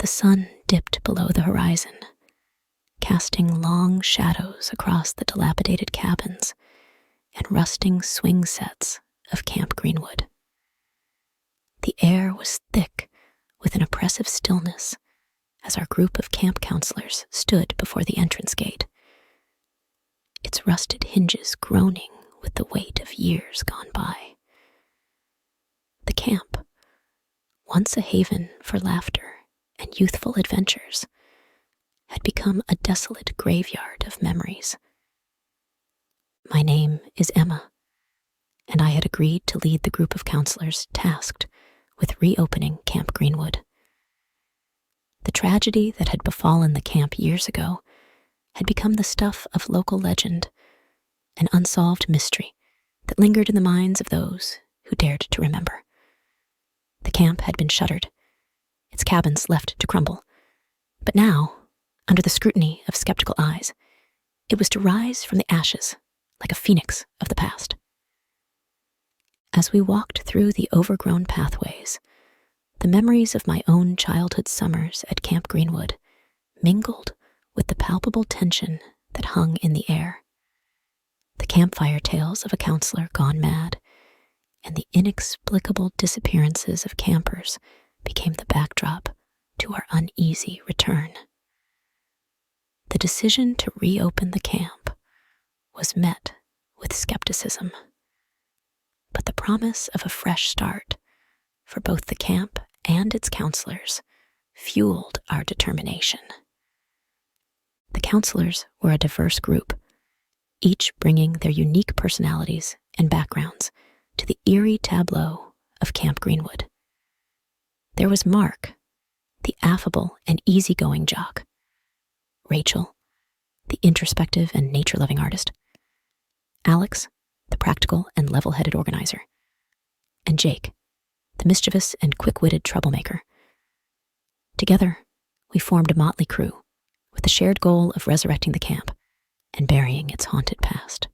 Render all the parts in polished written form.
The sun dipped below the horizon, casting long shadows across the dilapidated cabins and rusting swing sets of Camp Greenwood. The air was thick with an oppressive stillness as our group of camp counselors stood before the entrance gate, its rusted hinges groaning with the weight of years gone by. The camp, once a haven for laughter and youthful adventures, had become a desolate graveyard of memories. My name is Emma, and I had agreed to lead the group of counselors tasked with reopening Camp Greenwood. The tragedy that had befallen the camp years ago had become the stuff of local legend, an unsolved mystery that lingered in the minds of those who dared to remember. The camp had been shuttered, its cabins left to crumble, but now, under the scrutiny of skeptical eyes, it was to rise from the ashes like a phoenix of the past. As we walked through the overgrown pathways, the memories of my own childhood summers at Camp Greenwood mingled with the palpable tension that hung in the air. The campfire tales of a counselor gone mad and the inexplicable disappearances of campers became the backdrop to our uneasy return. The decision to reopen the camp was met with skepticism, but the promise of a fresh start for both the camp and its counselors fueled our determination. The counselors were a diverse group, each bringing their unique personalities and backgrounds to the eerie tableau of Camp Greenwood. There was Mark, the affable and easygoing jock; Rachel, the introspective and nature-loving artist; Alex, the practical and level-headed organizer; and Jake, the mischievous and quick-witted troublemaker. Together, we formed a motley crew with the shared goal of resurrecting the camp and burying its haunted past.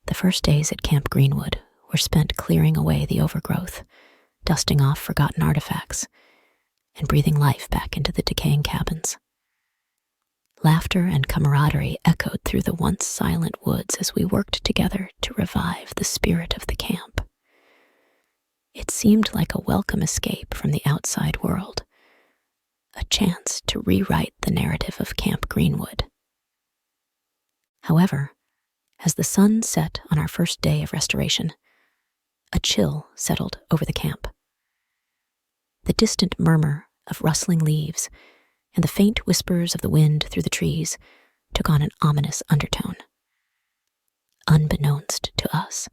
The first days at Camp Greenwood were spent clearing away the overgrowth, dusting off forgotten artifacts, and breathing life back into the decaying cabins. Laughter and camaraderie echoed through the once silent woods as we worked together to revive the spirit of the camp. It seemed like a welcome escape from the outside world, a chance to rewrite the narrative of Camp Greenwood. However, as the sun set on our first day of restoration, a chill settled over the camp. The distant murmur of rustling leaves and the faint whispers of the wind through the trees took on an ominous undertone. Unbeknownst to us,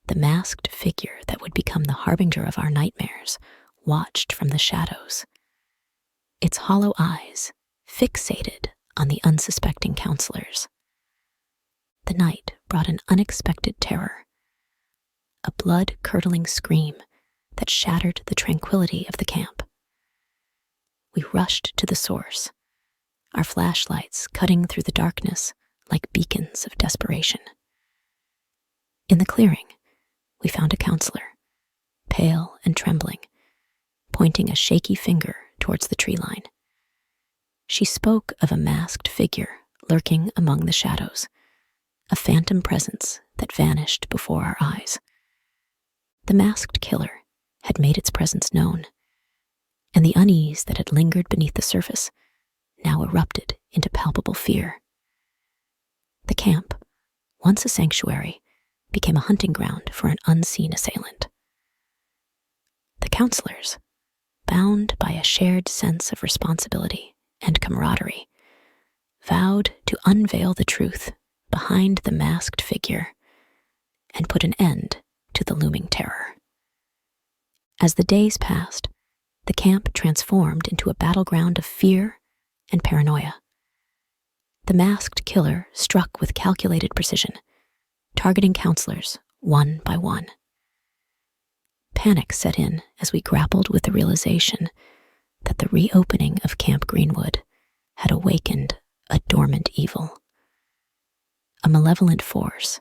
the masked figure that would become the harbinger of our nightmares watched from the shadows, its hollow eyes fixated on the unsuspecting counselors. The night brought an unexpected terror, a blood-curdling scream that shattered the tranquility of the camp. We rushed to the source, our flashlights cutting through the darkness like beacons of desperation. In the clearing, we found a counselor, pale and trembling, pointing a shaky finger towards the tree line. She spoke of a masked figure lurking among the shadows, a phantom presence that vanished before our eyes. The masked killer had made its presence known, and the unease that had lingered beneath the surface now erupted into palpable fear. The camp, once a sanctuary, became a hunting ground for an unseen assailant. The counselors, bound by a shared sense of responsibility and camaraderie, vowed to unveil the truth behind the masked figure and put an end to the looming terror. As the days passed, the camp transformed into a battleground of fear and paranoia. The masked killer struck with calculated precision, targeting counselors one by one. Panic set in as we grappled with the realization that the reopening of Camp Greenwood had awakened a dormant evil, a malevolent force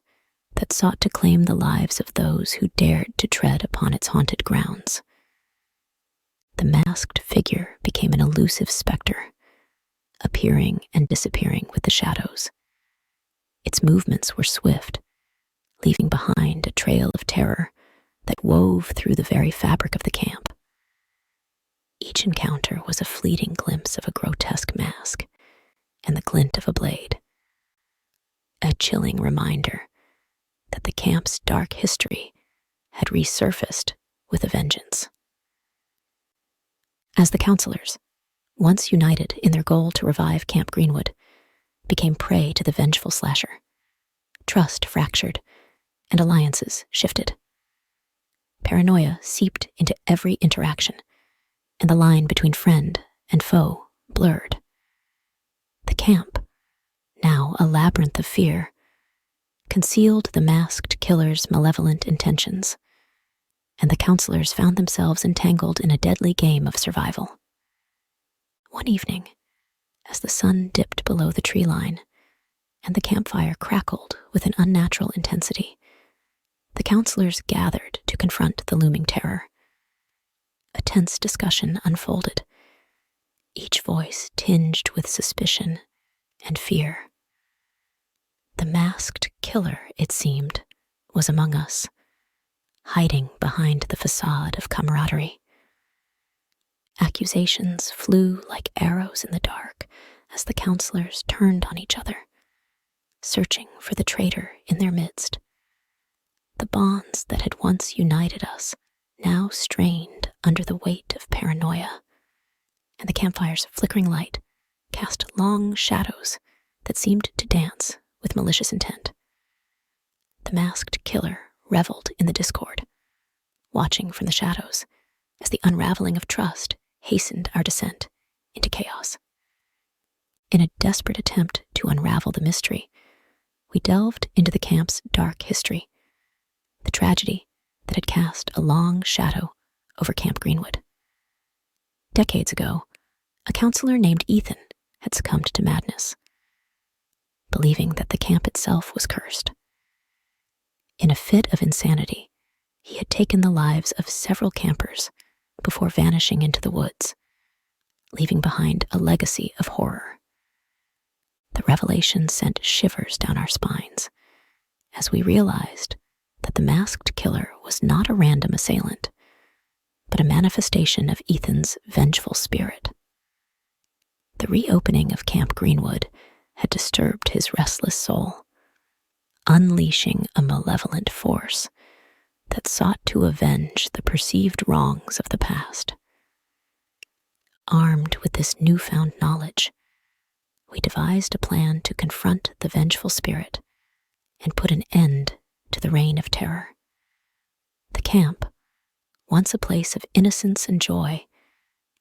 that sought to claim the lives of those who dared to tread upon its haunted grounds. The masked figure became an elusive specter, appearing and disappearing with the shadows. Its movements were swift, leaving behind a trail of terror that wove through the very fabric of the camp. Each encounter was a fleeting glimpse of a grotesque mask and the glint of a blade, a chilling reminder that the camp's dark history had resurfaced with a vengeance. As the counselors, once united in their goal to revive Camp Greenwood, became prey to the vengeful slasher, trust fractured and alliances shifted. Paranoia seeped into every interaction, and the line between friend and foe blurred. The camp, now a labyrinth of fear, concealed the masked killer's malevolent intentions, and the counselors found themselves entangled in a deadly game of survival. One evening, as the sun dipped below the tree line and the campfire crackled with an unnatural intensity, the counselors gathered to confront the looming terror. A tense discussion unfolded, each voice tinged with suspicion and fear. The masked killer, it seemed, was among us, hiding behind the facade of camaraderie. Accusations flew like arrows in the dark as the counselors turned on each other, searching for the traitor in their midst. The bonds that had once united us now strained under the weight of paranoia, and the campfire's flickering light cast long shadows that seemed to dance with malicious intent. The masked killer reveled in the discord, watching from the shadows as the unraveling of trust hastened our descent into chaos. In a desperate attempt to unravel the mystery, we delved into the camp's dark history, the tragedy that had cast a long shadow over Camp Greenwood. Decades ago, a counselor named Ethan had succumbed to madness, believing that the camp itself was cursed. In a fit of insanity, he had taken the lives of several campers before vanishing into the woods, leaving behind a legacy of horror. The revelation sent shivers down our spines as we realized that the masked killer was not a random assailant, but a manifestation of Ethan's vengeful spirit. The reopening of Camp Greenwood had disturbed his restless soul, unleashing a malevolent force that sought to avenge the perceived wrongs of the past. Armed with this newfound knowledge, we devised a plan to confront the vengeful spirit and put an end to the reign of terror. The camp, once a place of innocence and joy,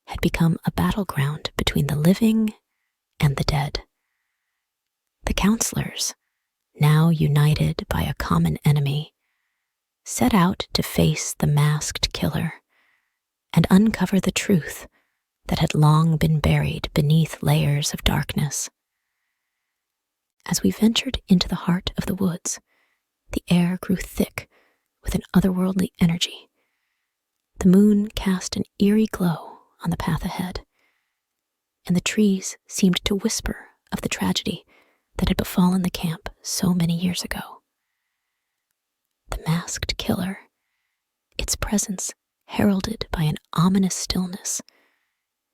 had become a battleground between the living and the dead. The counselors, now united by a common enemy, set out to face the masked killer and uncover the truth that had long been buried beneath layers of darkness. As we ventured into the heart of the woods, the air grew thick with an otherworldly energy. The moon cast an eerie glow on the path ahead, and the trees seemed to whisper of the tragedy that had befallen the camp so many years ago. The masked killer, its presence heralded by an ominous stillness,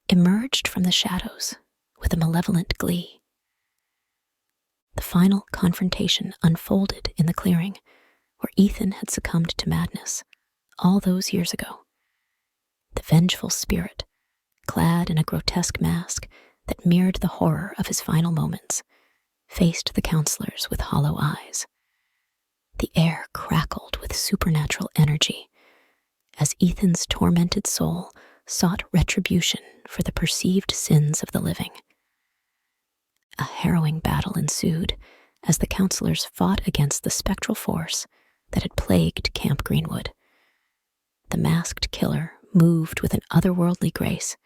emerged from the shadows with a malevolent glee. The final confrontation unfolded in the clearing where Ethan had succumbed to madness all those years ago. The vengeful spirit, clad in a grotesque mask that mirrored the horror of his final moments, faced the counselors with hollow eyes. The air crackled with supernatural energy as Ethan's tormented soul sought retribution for the perceived sins of the living. A harrowing battle ensued as the counselors fought against the spectral force that had plagued Camp Greenwood. The masked killer moved with an otherworldly grace,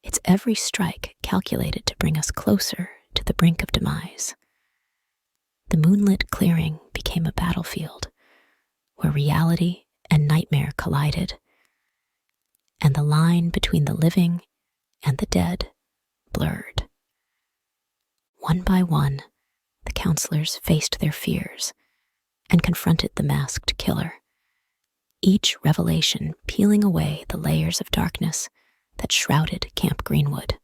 its every strike calculated to bring us closer to the brink of demise. The moonlit clearing became a battlefield where reality and nightmare collided, and the line between the living and the dead blurred. One by one, the counselors faced their fears and confronted the masked killer, each revelation peeling away the layers of darkness that shrouded Camp Greenwood.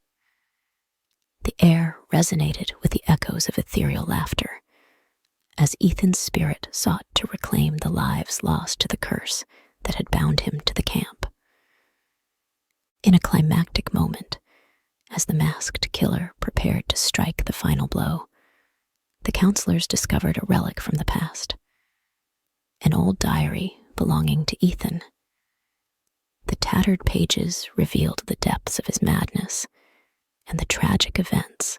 The air resonated with the echoes of ethereal laughter as Ethan's spirit sought to reclaim the lives lost to the curse that had bound him to the camp. In a climactic moment, as the masked killer prepared to strike the final blow, the counselors discovered a relic from the past, an old diary belonging to Ethan. The tattered pages revealed the depths of his madness and the tragic events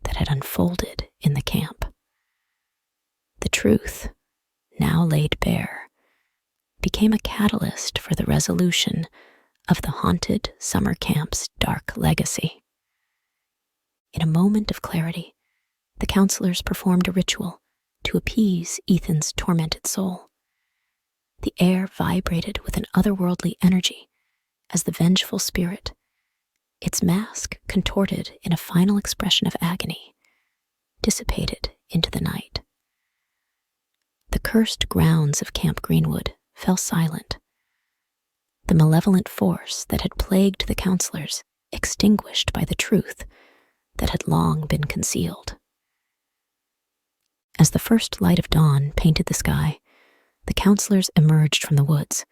that had unfolded in the camp. The truth, now laid bare, became a catalyst for the resolution of the haunted summer camp's dark legacy. In a moment of clarity, the counselors performed a ritual to appease Ethan's tormented soul. The air vibrated with an otherworldly energy as the vengeful spirit, its mask contorted in a final expression of agony, dissipated into the night. The cursed grounds of Camp Greenwood fell silent. The malevolent force that had plagued the counselors extinguished by the truth that had long been concealed. As the first light of dawn painted the sky, the counselors emerged from the woods,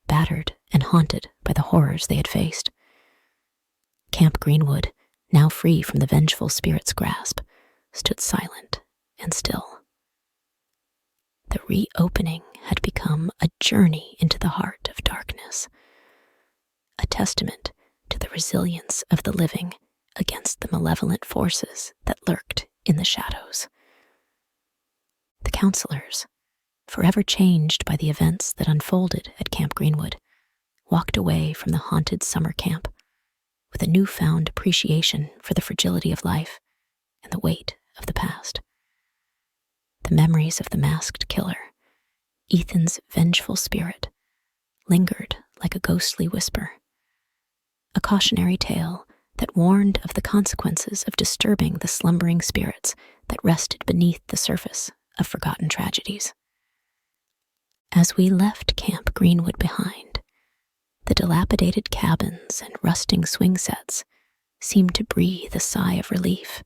battered and haunted by the horrors they had faced. Camp Greenwood, now free from the vengeful spirit's grasp, stood silent and still. The reopening had become a journey into the heart of darkness, a testament to the resilience of the living against the malevolent forces that lurked in the shadows. The counselors, forever changed by the events that unfolded at Camp Greenwood, walked away from the haunted summer camp with a newfound appreciation for the fragility of life and the weight of the past. The memories of the masked killer, Ethan's vengeful spirit, lingered like a ghostly whisper, a cautionary tale that warned of the consequences of disturbing the slumbering spirits that rested beneath the surface of forgotten tragedies. As we left Camp Greenwood behind, the dilapidated cabins and rusting swing sets seemed to breathe a sigh of relief.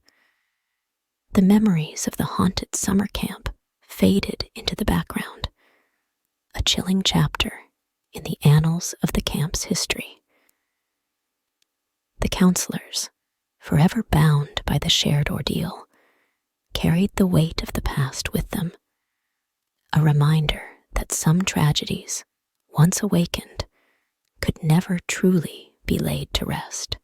The memories of the haunted summer camp faded into the background, a chilling chapter in the annals of the camp's history. The counselors, forever bound by the shared ordeal, carried the weight of the past with them, a reminder that some tragedies, once awakened, could never truly be laid to rest.